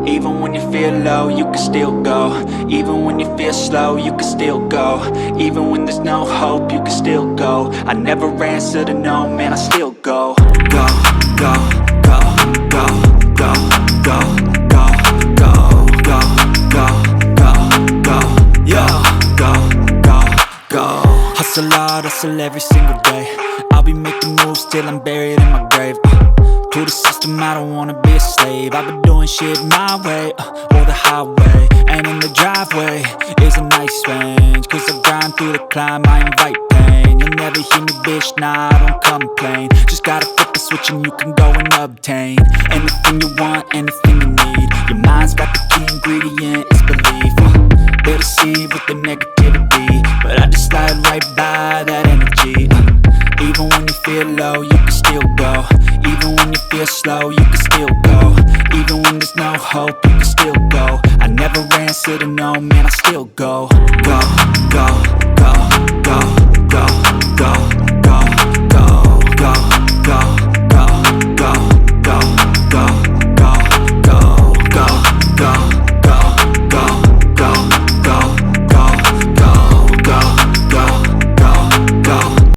Even when you feel low, you can still go. Even when you feel slow, you can still go. Even when there's no hope, you can still go. I never answer to no, man, I still go. Go, go, go, go, go, go, go, go, go, go, go, go, yo, go, go, go. Hustle hard, hustle every single day. I'll be making moves till I'm buried in my grave. To the system, I don't wanna be a slave. I've been doing shit my way, or the highway. And in the driveway is a nice range, cause I grind through the climb, I invite pain. You'll never hear me, bitch, nah, I don't complain. Just gotta flip the switch and you can go and obtain anything you want, anything you need. Your mind's got the key ingredient, it's belief. They deceive with the negativity, but I just slide right by that energy. Even when you feel low, you can still go. Even when you feel slow, you can still go. Even when there's no hope, you can still go. I never answer to no, man, I still go. Go,